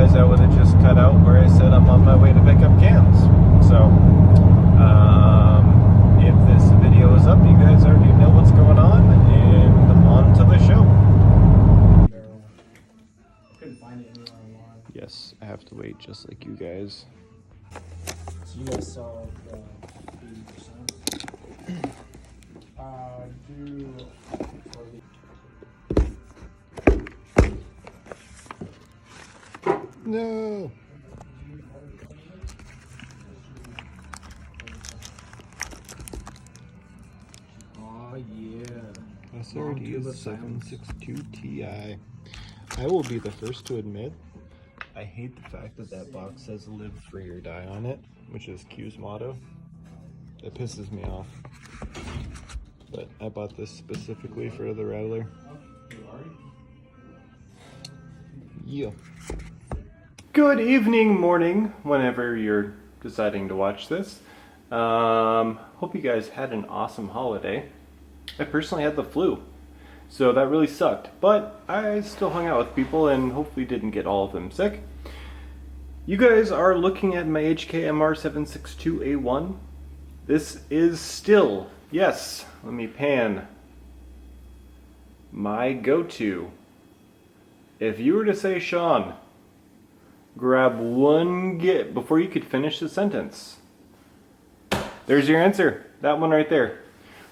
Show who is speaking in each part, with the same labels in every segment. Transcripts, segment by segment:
Speaker 1: otherwise I would have just cut out where I said I'm on my way to pick up cans. So, if this video is up, you guys already know what's going on, and on to the show.
Speaker 2: Couldn't find it anywhere online.
Speaker 1: Yes, I have to wait just like you guys.
Speaker 2: So you guys saw the 80%. Do for the
Speaker 1: No!
Speaker 2: oh yeah.
Speaker 1: SRD is 762 Ti. I will be the first to admit, I hate the fact that that box says live free or die on it, which is Q's motto. It pisses me off. But I bought this specifically for the Rattler. Yeah. Good evening, morning, whenever you're deciding to watch this. Hope you guys had an awesome holiday. I personally had the flu, so that really sucked. But I still hung out with people and hopefully didn't get all of them sick. You guys are looking at my HK MR762-A1. This is still, yes, let me pan, my go-to. If you were to say, Sean, grab one git before you could finish the sentence, there's your answer. That one right there.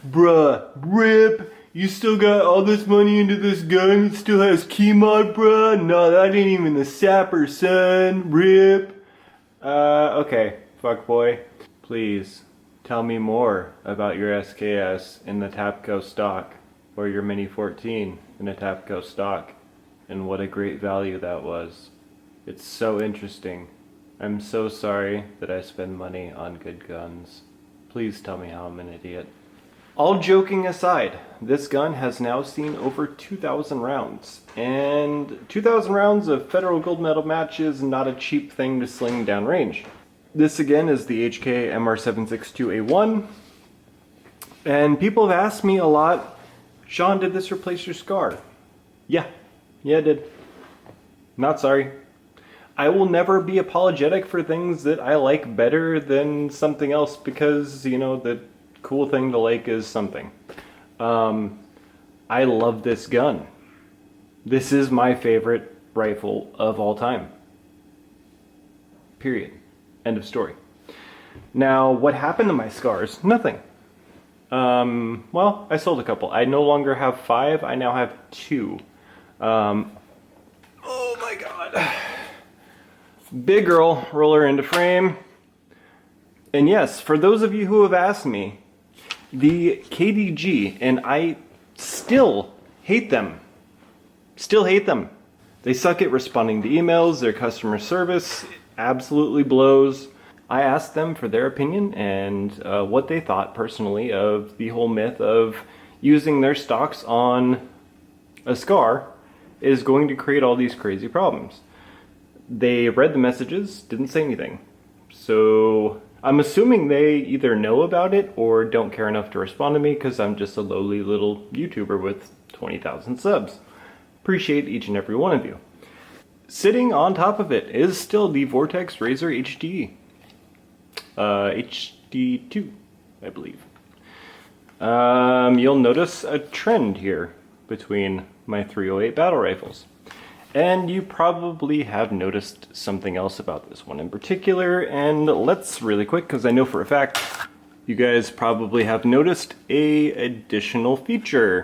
Speaker 1: Bruh, rip, you still got all this money into this gun? It still has key mod, bruh? No, that ain't even the sapper, son. Rip. Okay, fuckboy. Please, tell me more about your SKS in the Tapco stock, or your Mini 14 in a Tapco stock, and what a great value that was. It's so interesting. I'm so sorry that I spend money on good guns. Please tell me how I'm an idiot. All joking aside, this gun has now seen over 2,000 rounds, and 2,000 rounds of federal gold medal match is not a cheap thing to sling downrange. This again is the HK MR762-A1, and people have asked me a lot, Sean, did this replace your SCAR? Yeah, it did. Not sorry. I will never be apologetic for things that I like better than something else because, you know, the cool thing to like is something. I love this gun. This is my favorite rifle of all time. Period. End of story. Now, what happened to my SCARs? Nothing. Well, I sold a couple. I no longer have 5, I now have 2. Oh my god. Big girl, roller into frame. And yes, for those of you who have asked me, the KDG, and I still hate them. Still hate them. They suck at responding to emails, their customer service absolutely blows. I asked them for their opinion and what they thought personally of the whole myth of using their stocks on a SCAR is going to create all these crazy problems. They read the messages, didn't say anything. So I'm assuming they either know about it or don't care enough to respond to me because I'm just a lowly little YouTuber with 20,000 subs. Appreciate each and every one of you. Sitting on top of it is still the Vortex Razor HD. HD2, I believe. You'll notice a trend here between my 308 battle rifles. And you probably have noticed something else about this one in particular, and let's really quick, because I know for a fact you guys probably have noticed a additional feature.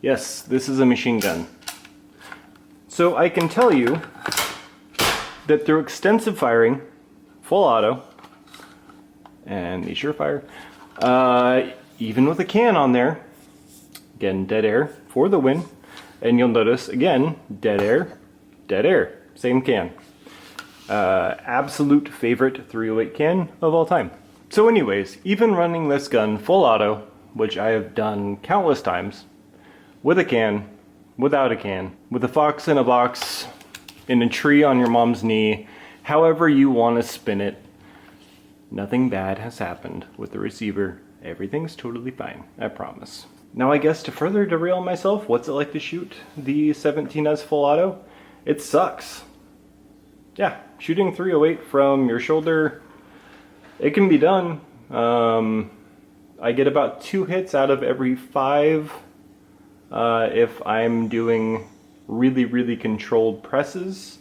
Speaker 1: Yes, this is a machine gun. So I can tell you that through extensive firing, full auto, and the surefire, even with a can on there, again, dead air for the win, and you'll notice, again, dead air, same can. Absolute favorite 308 can of all time. So anyways, even running this gun full auto, which I have done countless times, with a can, without a can, with a fox in a box, in a tree on your mom's knee, however you want to spin it, nothing bad has happened with the receiver. Everything's totally fine, I promise. Now I guess to further derail myself, what's it like to shoot the 17S full auto? It sucks. yeah, shooting 308 from your shoulder, it can be done. I get about 2 hits out of every 5 if I'm doing really controlled presses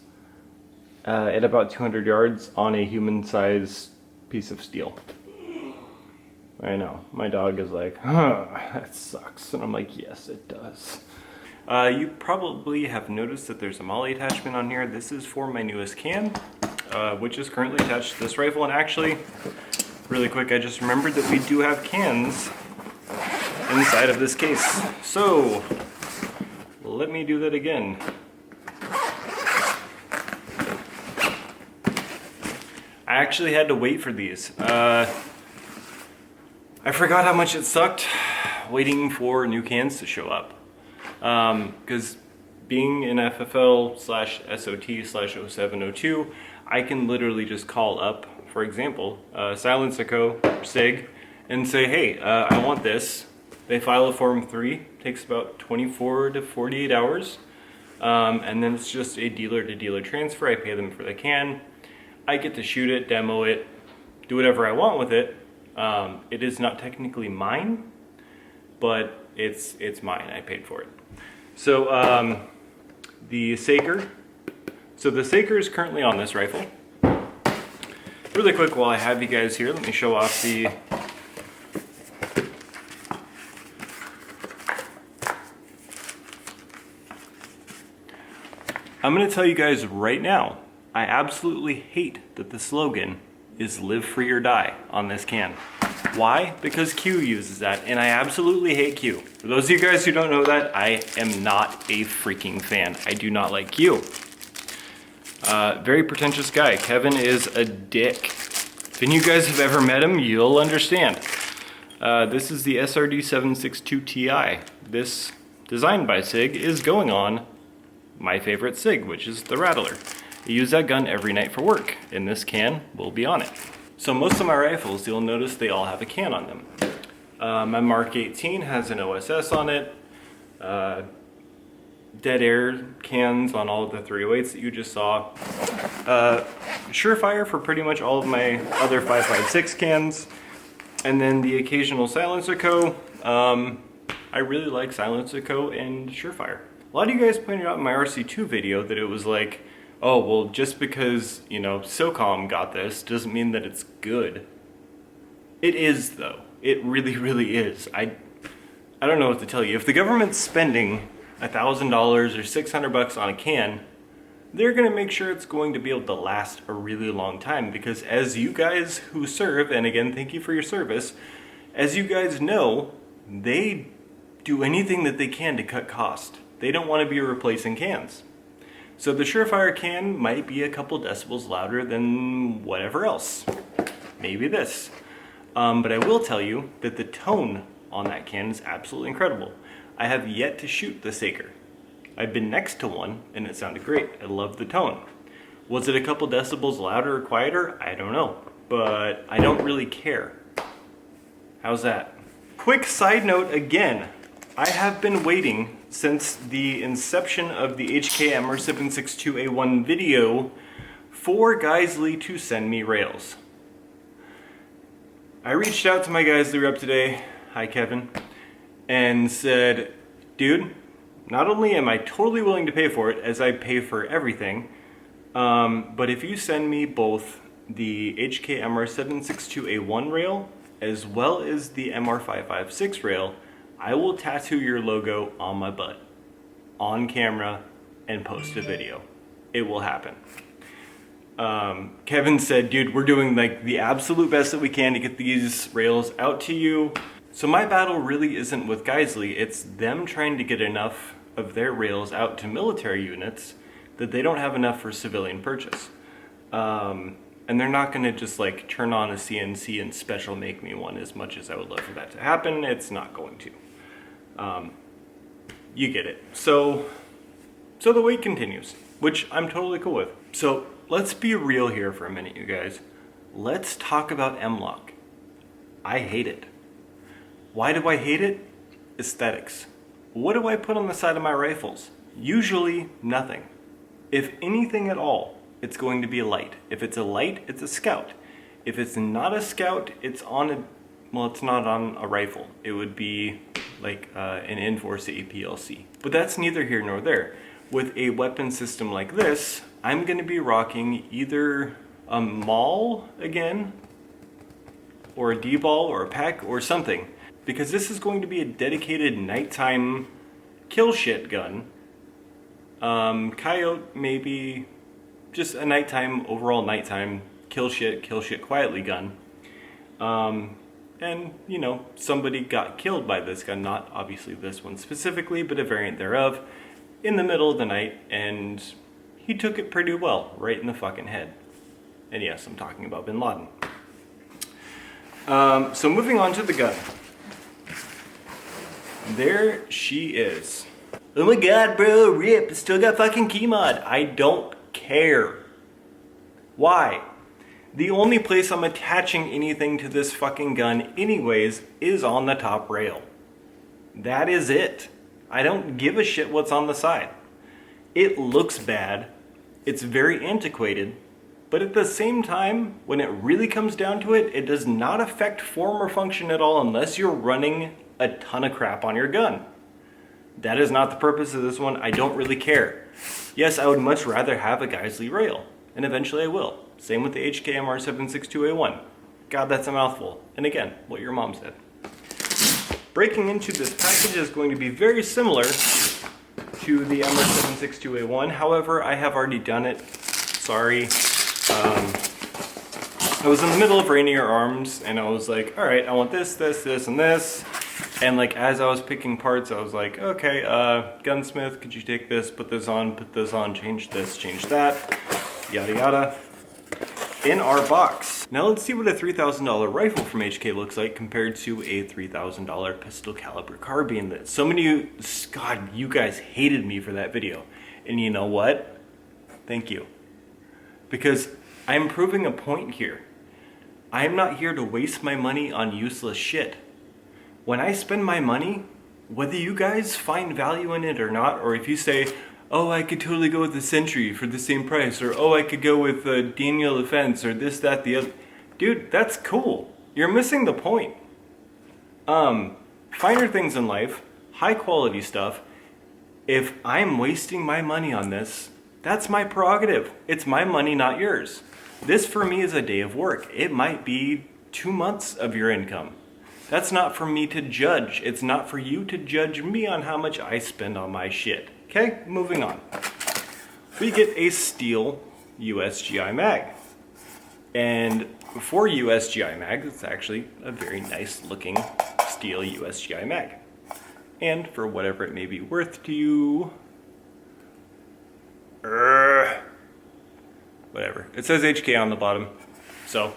Speaker 1: at about 200 yards on a human-sized piece of steel. I know, my dog is like, huh, that sucks. And I'm like, yes, it does. You probably have noticed that there's a MOLLE attachment on here. This is for my newest can, which is currently attached to this rifle. And actually, really quick, I just remembered that we do have cans inside of this case. So, let me do that again. I actually had to wait for these. I forgot how much it sucked waiting for new cans to show up. Because being in FFL/SOT/0702, I can literally just call up, for example, Silencer.co or SIG and say, hey, I want this. They file a Form 3, takes about 24 to 48 hours, and then it's just a dealer-to-dealer transfer. I pay them for the can. I get to shoot it, demo it, do whatever I want with it. It is not technically mine, but it's mine. I paid for it. So the Saker. So the Saker is currently on this rifle. Really quick, while I have you guys here, let me show off the. I'm going to tell you guys right now, I absolutely hate that the slogan is "Live Free or Die" on this can. Why? Because Q uses that, and I absolutely hate Q. For those of you guys who don't know that, I am not a freaking fan. I do not like Q. Very pretentious guy. Kevin is a dick. If any of you guys have ever met him, you'll understand. This is the SRD762 Ti. This, designed by SIG, is going on my favorite SIG, which is the Rattler. I use that gun every night for work, and this can will be on it. So most of my rifles, you'll notice they all have a can on them. My Mark 18 has an OSS on it. Dead air cans on all of the 308s that you just saw. Surefire for pretty much all of my other 556 cans. And then the occasional Silencer.co. I really like Silencer.co and Surefire. A lot of you guys pointed out in my RC2 video that it was like, oh, well, just because, you know, SOCOM got this doesn't mean that it's good. It is, though. It really is. I don't know what to tell you. If the government's spending $1,000 or $600 on a can, they're going to make sure it's going to be able to last a really long time, because as you guys who serve, and again, thank you for your service, as you guys know, they do anything that they can to cut cost. They don't want to be replacing cans. So the Surefire can might be a couple decibels louder than whatever else. Maybe this. But I will tell you that the tone on that can is absolutely incredible. I have yet to shoot the Saker. I've been next to one and it sounded great. I love the tone. Was it a couple decibels louder or quieter? I don't know. But I don't really care. How's that? Quick side note again. I have been waiting since the inception of the HK MR762-A1 video for Geisley to send me rails. I reached out to my Geisley rep today, hi Kevin, and said, dude, not only am I totally willing to pay for it, as I pay for everything, but if you send me both the HK MR762-A1 rail as well as the MR556 rail, I will tattoo your logo on my butt, on camera, and post a video. It will happen. Kevin said, dude, we're doing like the absolute best that we can to get these rails out to you. So my battle really isn't with Geisley, it's them trying to get enough of their rails out to military units that they don't have enough for civilian purchase. And they're not gonna just like turn on a CNC and special make me one. As much as I would love for that to happen, it's not going to. You get it. So the wait continues, which I'm totally cool with. So let's be real here for a minute, you guys. Let's talk about M-LOK. I hate it. Why do I hate it? Aesthetics. What do I put on the side of my rifles? Usually nothing. If anything at all. it's going to be a light. If it's a light, it's a scout. If it's not a scout, it's on a, well, it's not on a rifle. It would be like an Enforce APLC. But that's neither here nor there. With a weapon system like this, I'm going to be rocking either a maul again, or a D-ball, or a pack, or something. Because this is going to be a dedicated nighttime kill shit gun. Coyote, maybe just a nighttime, overall nighttime kill shit quietly gun. And, you know, somebody got killed by this gun, not obviously this one specifically, but a variant thereof, in the middle of the night, and he took it pretty well, right in the fucking head. And yes, I'm talking about Bin Laden. So moving on to the gun. There she is. Oh my god, bro, rip, still got fucking key mod. I don't care. Why? The only place I'm attaching anything to this fucking gun anyways is on the top rail. That is it. I don't give a shit what's on the side. It looks bad. It's very antiquated. But at the same time, when it really comes down to it, it does not affect form or function at all unless you're running a ton of crap on your gun. That is not the purpose of this one. I don't really care. Yes, I would much rather have a Geisley rail, and eventually I will. Same with the HK MR762-A1. God, that's a mouthful. And again, what your mom said. Breaking into this package is going to be very similar to the MR762-A1. However, I have already done it. Sorry. I was in the middle of Rainier Arms, and I was like, alright, I want this, this, this, and this. And like, as I was picking parts, I was like, okay, gunsmith, could you take this, put this on, change this, change that, yada yada. In our box. Now let's see what a $3,000 rifle from HK looks like compared to a $3,000 pistol caliber carbine that so many of you, God, you guys hated me for that video. And you know what? Thank you. Because I'm proving a point here. I'm not here to waste my money on useless shit. When I spend my money, whether you guys find value in it or not, or if you say, oh, I could totally go with the Sentry for the same price, or oh, I could go with Daniel Defense, or this, that, the other. Dude, that's cool. You're missing the point. Finer things in life, high quality stuff. If I'm wasting my money on this, that's my prerogative. It's my money, not yours. This for me is a day of work. It might be 2 months of your income. That's not for me to judge. It's not for you to judge me on how much I spend on my shit. Okay, moving on. We get a steel USGI mag. And for USGI mag, it's actually a very nice looking steel USGI mag. And for whatever it may be worth to you, whatever. It says HK on the bottom, so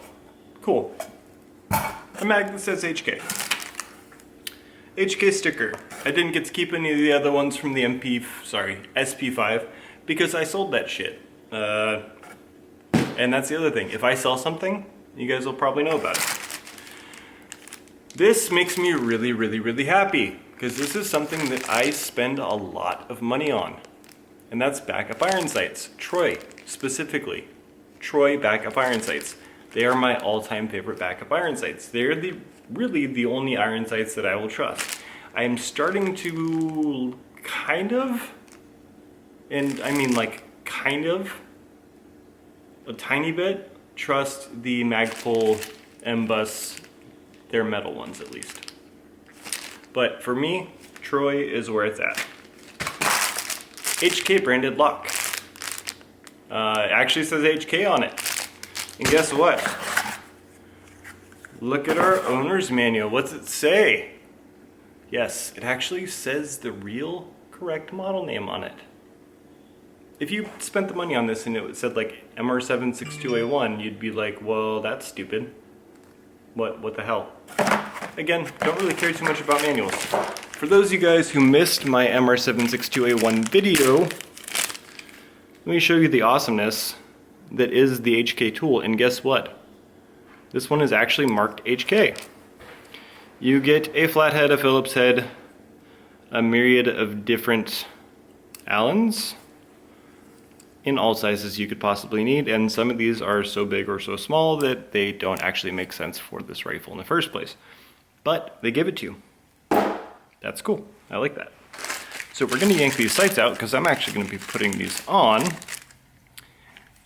Speaker 1: cool. A mag that says HK. HK sticker. I didn't get to keep any of the other ones from the SP5 because I sold that shit. And that's the other thing. If I sell something, you guys will probably know about it. This makes me really, really, really happy because this is something that I spend a lot of money on. And that's backup iron sights. Troy, specifically. Troy backup iron sights. They are my all-time favorite backup iron sights. They're really the only iron sights that I will trust. I am starting to kind of, and I mean like kind of, a tiny bit, trust the Magpul M-Bus, they're metal ones at least. But for me, Troy is where it's at. HK branded lock. It actually says HK on it. And guess what? Look at our owner's manual. What's it say? Yes, it actually says the real correct model name on it. If you spent the money on this and it said like MR762-A1, you'd be like, well, that's stupid. What the hell? Again, don't really care too much about manuals. For those of you guys who missed my MR762-A1 video, let me show you the awesomeness that is the HK tool, and guess what? This one is actually marked HK. You get a flathead, a Phillips head, a myriad of different Allens, in all sizes you could possibly need, and some of these are so big or so small that they don't actually make sense for this rifle in the first place. But they give it to you. That's cool. I like that. So we're going to yank these sights out because I'm actually going to be putting these on.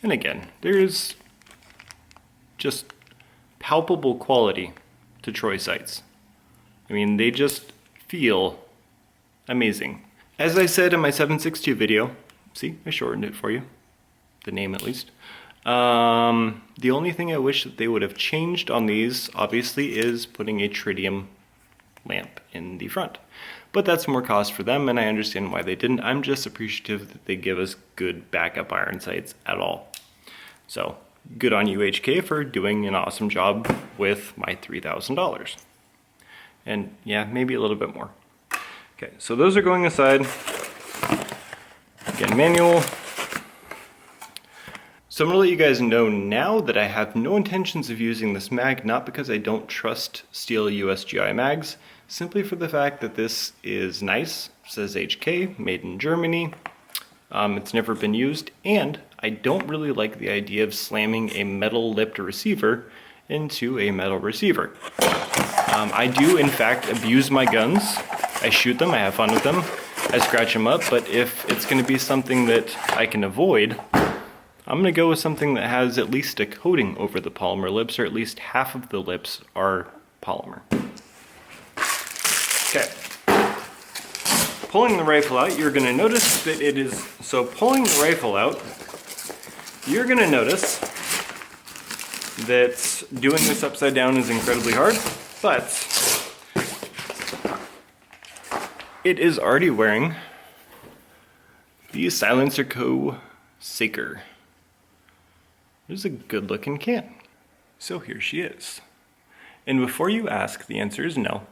Speaker 1: And again, there's just palpable quality to Troy sights. I mean, they just feel amazing. As I said in my 762 video, see, I shortened it for you, the name at least. The only thing I wish that they would have changed on these, obviously, is putting a tritium lamp in the front. But that's more cost for them, and I understand why they didn't. I'm just appreciative that they give us good backup iron sights at all. So, good on you, HK, for doing an awesome job with my $3,000. And yeah, maybe a little bit more. Okay, so those are going aside. Again, manual. So I'm gonna let you guys know now that I have no intentions of using this mag, not because I don't trust steel USGI mags, simply for the fact that this is nice, says HK, made in Germany. It's never been used, and I don't really like the idea of slamming a metal lipped receiver into a metal receiver. I do in fact abuse my guns. I shoot them, I have fun with them, I scratch them up, but if it's going to be something that I can avoid, I'm going to go with something that has at least a coating over the polymer lips, or at least half of the lips are polymer. Okay. Pulling the rifle out, you're going to notice that it is, so pulling the rifle out, you're going to notice that doing this upside down is incredibly hard, but it is already wearing the Silencer Co. Saker. This is a good looking can. So here she is. And before you ask, the answer is no.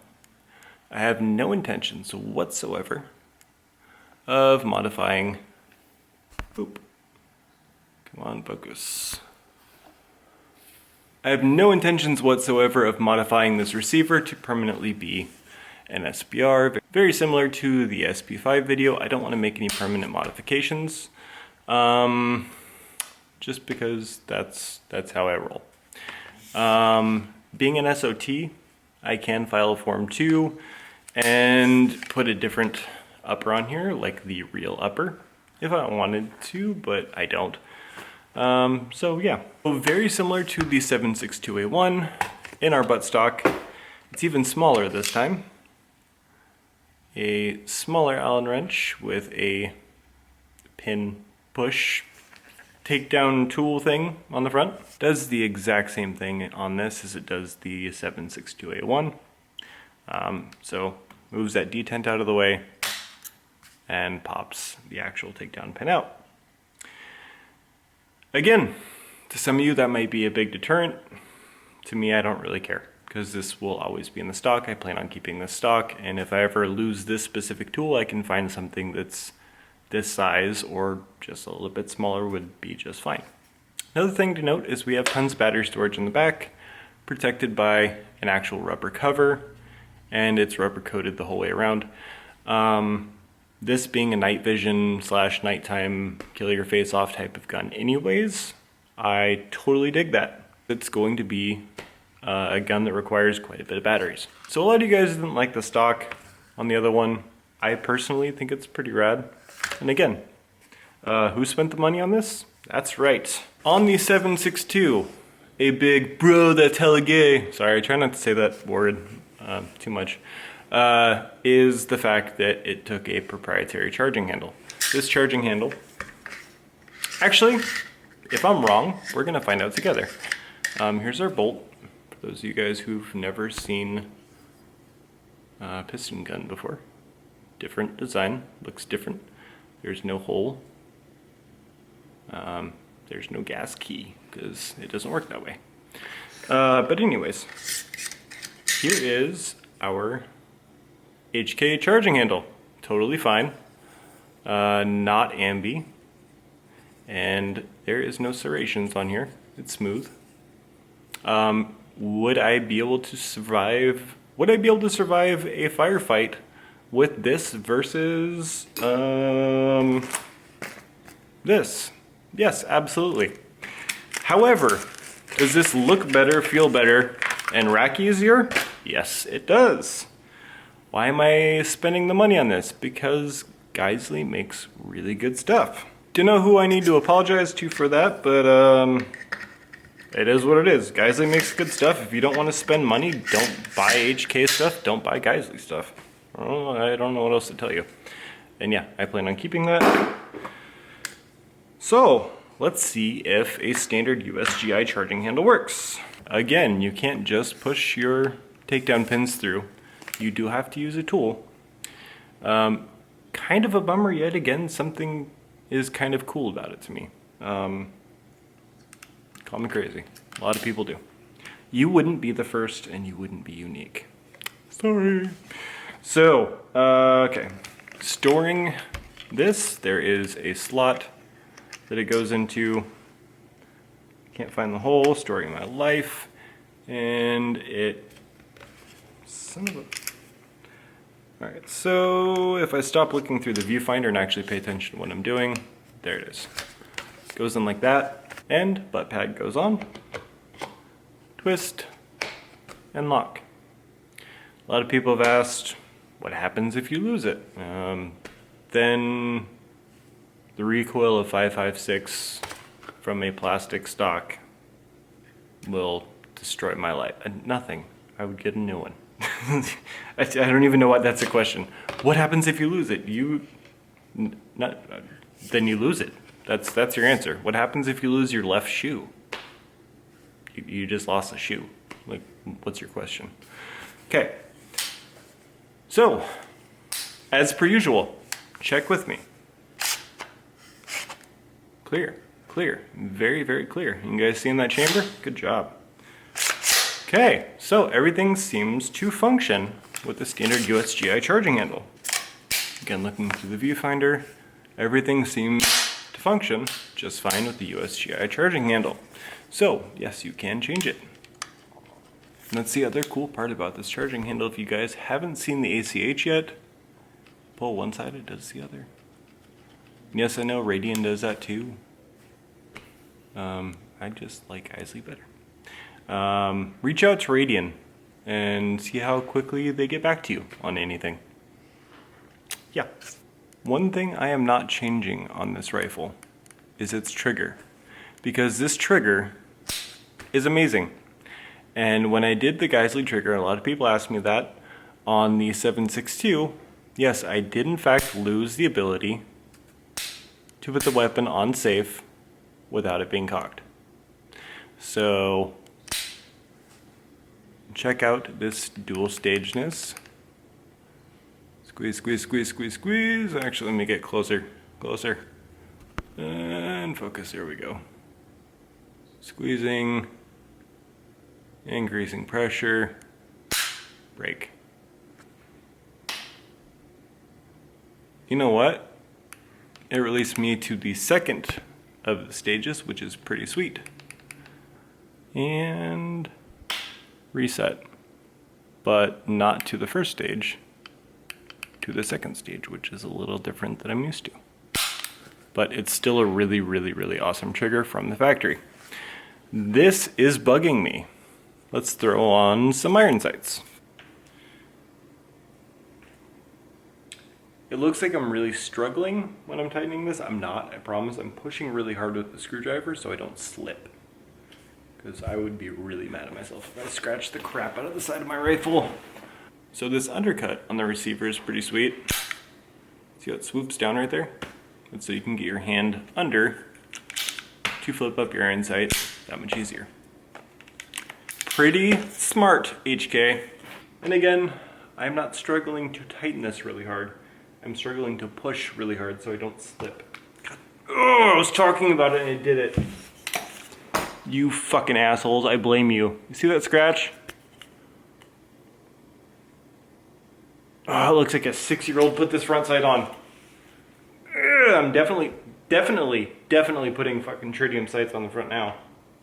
Speaker 1: I have no intentions whatsoever of modifying, boop, come on, focus. I have no intentions whatsoever of modifying this receiver to permanently be an SBR. Very similar to the SP5 video, I don't want to make any permanent modifications, just because that's how I roll. Being an SOT, I can file a Form 2 and put a different upper on here, like the real upper, if I wanted to, but I don't. So yeah, very similar to the 762A1 in our buttstock. It's even smaller this time. A smaller Allen wrench with a pin push takedown tool thing on the front. Does the exact same thing on this as it does the 762A1. So moves that detent out of the way and pops the actual takedown pin out. Again, to some of you that might be a big deterrent. To me, I don't really care, because this will always be in the stock. I plan on keeping this stock, and if I ever lose this specific tool, I can find something that's this size or just a little bit smaller would be just fine. Another thing to note is we have tons of battery storage in the back, protected by an actual rubber cover, and it's rubber coated the whole way around. This being a night vision / nighttime kill your face off type of gun anyways, I totally dig that. It's going to be a gun that requires quite a bit of batteries. So a lot of you guys didn't like the stock on the other one. I personally think it's pretty rad. And again, who spent the money on this? That's right. On the 762, a big bro that's hella gay, sorry, I try not to say that word too much, is the fact that it took a proprietary charging handle. This charging handle, actually, if I'm wrong, we're gonna find out together. Here's our bolt. For those of you guys who've never seen a piston gun before. Different design, looks different. There's no hole. There's no gas key, because it doesn't work that way. But anyways, here is our HK charging handle. Totally fine. Not ambi. And there is no serrations on here. It's smooth. Would I be able to survive? Would I be able to survive a firefight with this versus this? Yes, absolutely. However, does this look better, feel better, and rack easier? Yes, it does. Why am I spending the money on this? Because Geisley makes really good stuff. Don't know who I need to apologize to for that, but it is what it is. Geisley makes good stuff. If you don't want to spend money, don't buy HK stuff, don't buy Geisley stuff. I don't know what else to tell you. And yeah, I plan on keeping that. So, let's see if a standard USGI charging handle works. Again, you can't just push your takedown pins through. You do have to use a tool. Kind of a bummer yet again, something is kind of cool about it to me. Call me crazy. A lot of people do. You wouldn't be the first and you wouldn't be unique. Sorry. So, okay. Storing this, there is a slot that it goes into. Can't find the hole. Storing my life. And it... Son of a... Alright, so if I stop looking through the viewfinder and actually pay attention to what I'm doing, there it is. Goes in like that, and butt pad goes on, twist, and lock. A lot of people have asked, what happens if you lose it? Then the recoil of 556 from a plastic stock will destroy my life. Nothing. I would get a new one. I don't even know why that's a question. What happens if you lose it? Then you lose it. That's your answer. What happens if you lose your left shoe? You just lost a shoe. Like, what's your question? Okay. So, as per usual, check with me. Clear, clear, very, very clear. You guys see in that chamber? Good job. Okay, so everything seems to function with the standard USGI charging handle. Again, looking through the viewfinder, everything seems to function just fine with the USGI charging handle. So, yes, you can change it. And that's the other cool part about this charging handle. If you guys haven't seen the ACH yet, pull one side, it does the other. Yes, I know Radian does that too. I just like Geisley better. Reach out to Radian and see how quickly they get back to you on anything. Yeah. One thing I am not changing on this rifle is its trigger, because this trigger is amazing. And when I did the Geisley trigger, a lot of people asked me that on the 762, yes, I did in fact lose the ability to put the weapon on safe without it being cocked. So check out this dual stageness. Squeeze, squeeze, squeeze, squeeze, squeeze. Actually, let me get closer, closer. And focus, there we go. Squeezing, increasing pressure, break. You know what? It released me to the second of the stages, which is pretty sweet. And reset, but not to the first stage, to the second stage, which is a little different than I'm used to. But it's still a really, really, really awesome trigger from the factory. This is bugging me. Let's throw on some iron sights. It looks like I'm really struggling when I'm tightening this. I'm not, I promise. I'm pushing really hard with the screwdriver so I don't slip. Because I would be really mad at myself if I scratched the crap out of the side of my rifle. So this undercut on the receiver is pretty sweet. See how it swoops down right there? And so you can get your hand under to flip up your iron sight that much easier. Pretty smart, HK. And again, I'm not struggling to tighten this really hard. I'm struggling to push really hard so I don't slip. God. Oh, I was talking about it and it did it. You fucking assholes, I blame you. You see that scratch? Oh, it looks like a 6-year-old put this front sight on. Ugh, I'm definitely putting fucking tritium sights on the front now.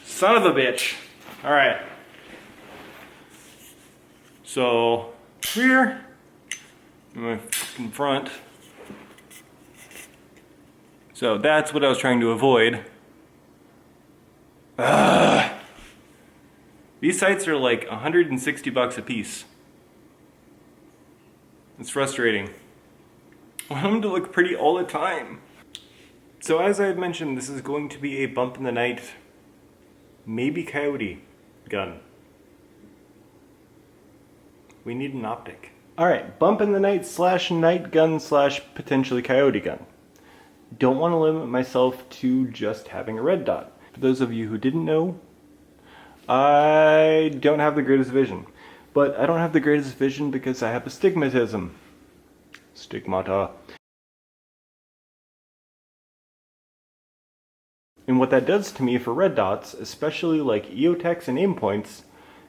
Speaker 1: Son of a bitch. Alright. So, rear, my fucking front. So that's what I was trying to avoid These sights are like $160 a piece. It's frustrating. I want them to look pretty all the time. So as I had mentioned, this is going to be a bump in the night, maybe coyote gun. We need an optic. Alright, bump in the night / night gun / potentially coyote gun. Don't want to limit myself to just having a red dot. For those of you who didn't know, I don't have the greatest vision. But I don't have the greatest vision because I have astigmatism. Stigmata. And what that does to me for red dots, especially like EOTechs and aim points,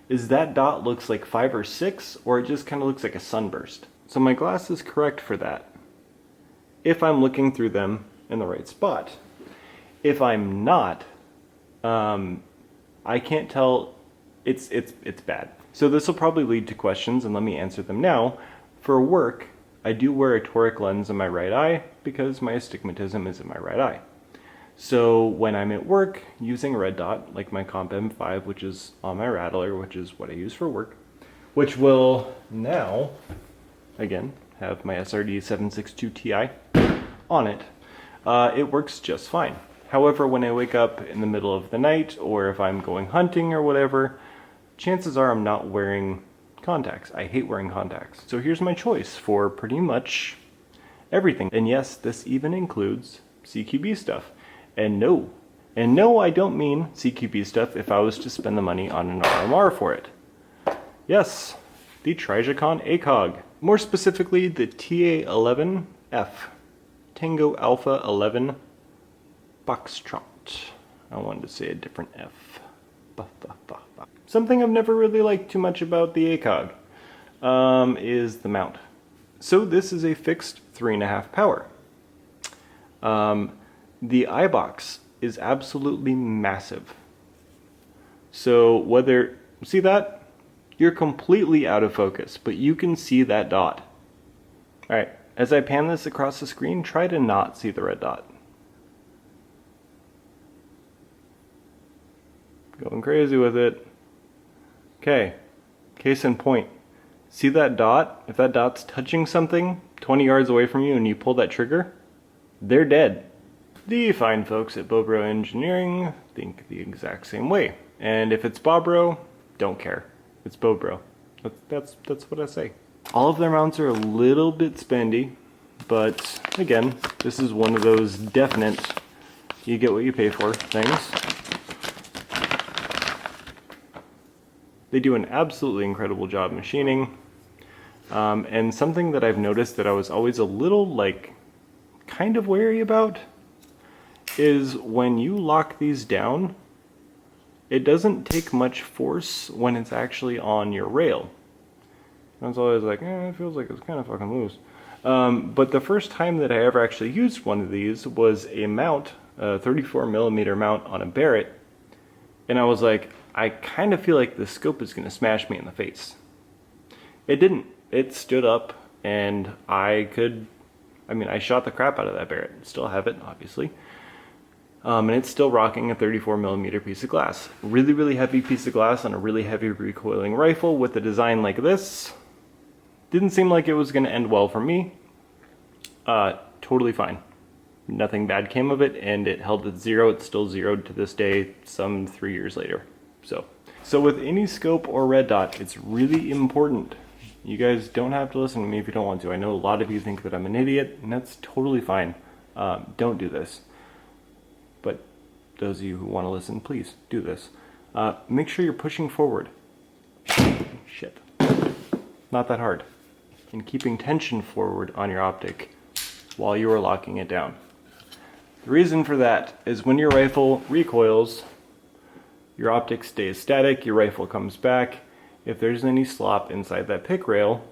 Speaker 1: is that dot looks like 5 or 6, or it just kind of looks like a sunburst. So my glass is correct for that, if I'm looking through them in the right spot. If I'm not, I can't tell. It's bad. So this will probably lead to questions, and let me answer them now. For work, I do wear a toric lens in my right eye because my astigmatism is in my right eye. So when I'm at work using a red dot, like my Comp M5, which is on my Rattler, which is what I use for work, which will now, again, have my SRD 762 Ti on it, it works just fine. However, when I wake up in the middle of the night, or if I'm going hunting or whatever, chances are I'm not wearing contacts. I hate wearing contacts. So here's my choice for pretty much everything. And yes, this even includes CQB stuff. And no, I don't mean CQB stuff if I was to spend the money on an RMR for it. Yes, the Trijicon ACOG. More specifically, the TA11F. Tango Alpha 11 Foxtrot. I wanted to say a different F. Something I've never really liked too much about the ACOG is the mount. So this is a fixed 3.5 power. The eye box is absolutely massive. So whether, see that? You're completely out of focus, but you can see that dot. Alright, as I pan this across the screen, try to not see the red dot. Going crazy with it. Okay, case in point. See that dot? If that dot's touching something 20 yards away from you and you pull that trigger, they're dead. The fine folks at Bobro Engineering think the exact same way. And if it's Bobro, don't care. It's Bobro. That's what I say. All of their mounts are a little bit spendy, but again, this is one of those definite you get what you pay for things. They do an absolutely incredible job machining. And something that I've noticed that I was always a little kind of wary about is when you lock these down, it doesn't take much force when it's actually on your rail. I was always like, it feels like it's kind of fucking loose. But the first time that I ever actually used one of these was a mount, a 34mm mount on a Barrett, and I was like, I kind of feel like the scope is going to smash me in the face. It didn't. It stood up, and I shot the crap out of that Barrett. Still have it, obviously. And it's still rocking a 34mm piece of glass. Really, really heavy piece of glass on a really heavy recoiling rifle with a design like this. Didn't seem like it was going to end well for me. Totally fine. Nothing bad came of it, and it held at 0. It's still zeroed to this day, some 3 years later. So with any scope or red dot, it's really important. You guys don't have to listen to me if you don't want to. I know a lot of you think that I'm an idiot, and that's totally fine. Don't do this. But those of you who want to listen, please do this. Make sure you're pushing forward. Shit. Not that hard. And keeping tension forward on your optic while you are locking it down. The reason for that is when your rifle recoils, your optic stays static, your rifle comes back. If there's any slop inside that pick rail,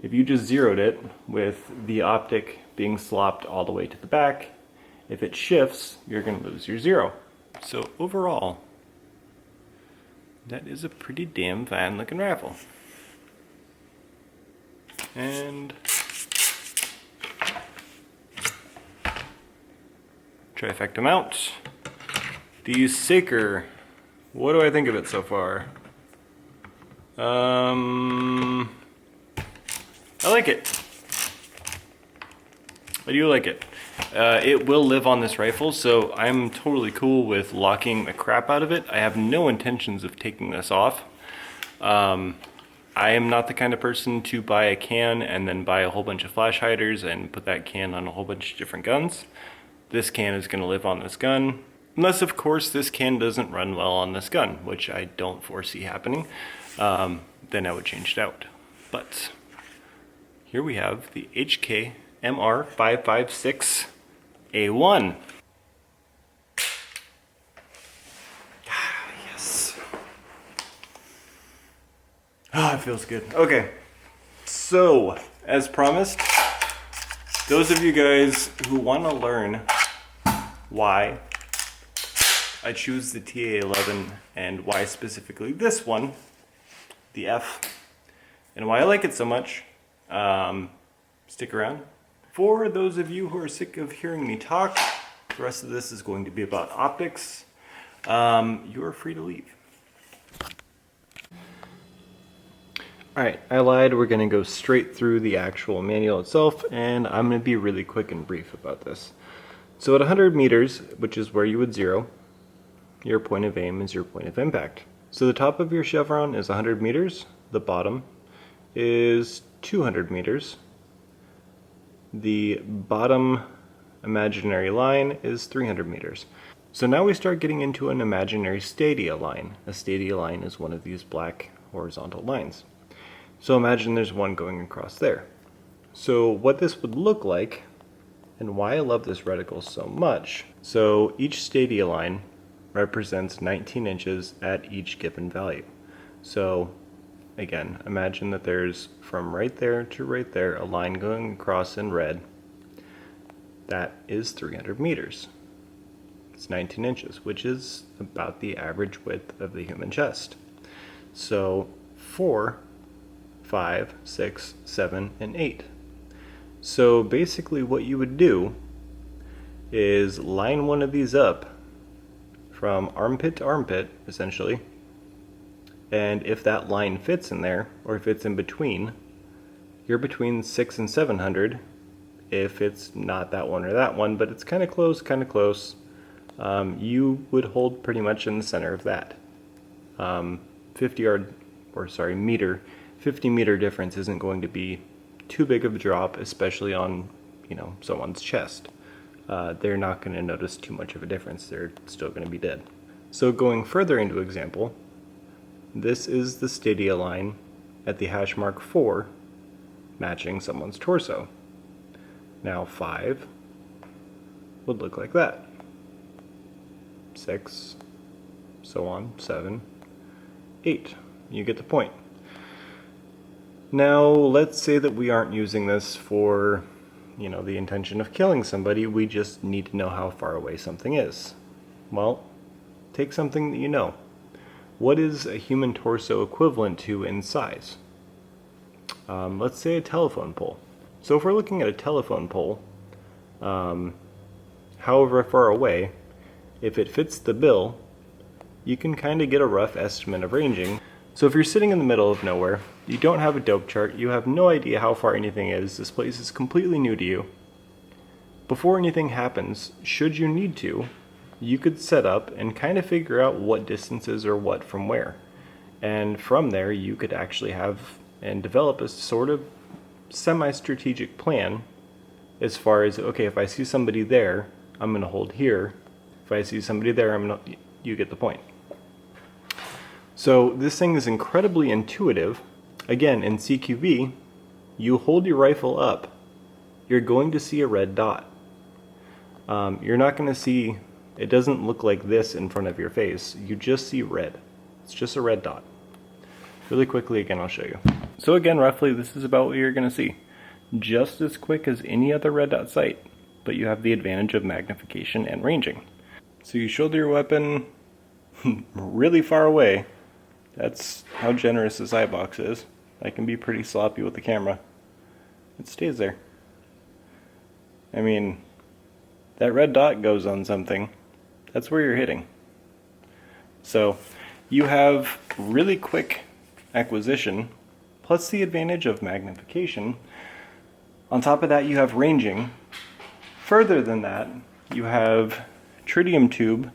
Speaker 1: if you just zeroed it with the optic being slopped all the way to the back, if it shifts, you're going to lose your zero. So overall, that is a pretty damn fine looking rifle. And trifecta mount. The Saker What do I think of it so far? I like it. I do like it. It will live on this rifle, so I'm totally cool with locking the crap out of it. I have no intentions of taking this off. I am not the kind of person to buy a can and then buy a whole bunch of flash hiders and put that can on a whole bunch of different guns. This can is going to live on this gun. Unless, of course, this can doesn't run well on this gun, which I don't foresee happening. Then I would change it out. But here we have the HK MR556-A1. Yes. Ah, it feels good. Okay, so as promised, those of you guys who want to learn why I choose the TA11 and why specifically this one, the F, and why I like it so much, stick around. For those of you who are sick of hearing me talk, the rest of this is going to be about optics. You are free to leave. Alright, I lied. We're going to go straight through the actual manual itself, and I'm going to be really quick and brief about this. So at 100 meters, which is where you would zero, your point of aim is your point of impact. So the top of your chevron is 100 meters, the bottom is 200 meters. The bottom imaginary line is 300 meters. So now we start getting into an imaginary stadia line. A stadia line is one of these black horizontal lines. So imagine there's one going across there. So what this would look like, and why I love this reticle so much, so each stadia line represents 19 inches at each given value. So again, imagine that there's from right there to right there a line going across in red. That is 300 meters. It's 19 inches, which is about the average width of the human chest. So 4, 5, 6, 7, and 8. So basically what you would do is line one of these up from armpit to armpit, essentially, and if that line fits in there, or if it's in between, you're between 600 and 700. If it's not that one or that one, but it's kind of close, you would hold pretty much in the center of that. 50 meter difference isn't going to be too big of a drop, especially on, someone's chest. They're not going to notice too much of a difference. They're still going to be dead. So going further into example, this is the stadia line at the hash mark 4, matching someone's torso. Now 5 would look like that. 6, so on, 7, 8. You get the point. Now let's say that we aren't using this for, the intention of killing somebody. We just need to know how far away something is. Well, take something that you know. What is a human torso equivalent to in size? Let's say a telephone pole. So if we're looking at a telephone pole, however far away, if it fits the bill, you can kind of get a rough estimate of ranging. So if you're sitting in the middle of nowhere, you don't have a dope chart, you have no idea how far anything is, this place is completely new to you. Before anything happens, should you need to, you could set up and kind of figure out what distances are what from where. And from there, you could actually have and develop a sort of semi-strategic plan as far as, okay, if I see somebody there, I'm going to hold here. If I see somebody there, you get the point. So this thing is incredibly intuitive. Again, in CQB, you hold your rifle up, you're going to see a red dot. You're not going to see, it doesn't look like this in front of your face, you just see red. It's just a red dot. Really quickly again, I'll show you. So again, roughly this is about what you're going to see. Just as quick as any other red dot sight, but you have the advantage of magnification and ranging. So you shoulder your weapon really far away. That's how generous this eye box is. I can be pretty sloppy with the camera. It stays there. I mean, that red dot goes on something. That's where you're hitting. So You have really quick acquisition, plus the advantage of magnification. On top of that, you have ranging. Further than that, you have tritium tube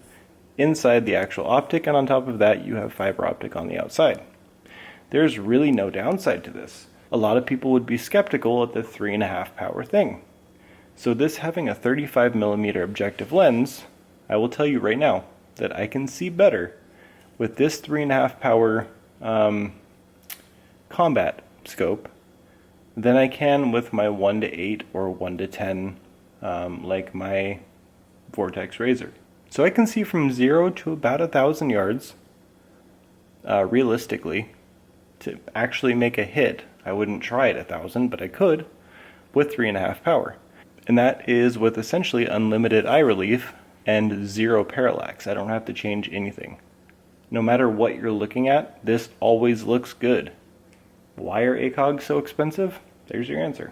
Speaker 1: inside the actual optic, and on top of that, you have fiber optic on the outside. There's really no downside to this. A lot of people would be skeptical at the 3.5 power thing. So this having a 35mm objective lens, I will tell you right now that I can see better with this 3.5 power combat scope than I can with my 1:8 or 1:10 like my Vortex Razor. So I can see from 0 to about 1,000 yards realistically. To actually make a hit, I wouldn't try at 1,000, but I could with 3.5 power. And that is with essentially unlimited eye relief and 0 parallax. I don't have to change anything. No matter what you're looking at, this always looks good. Why are ACOGs so expensive? There's your answer.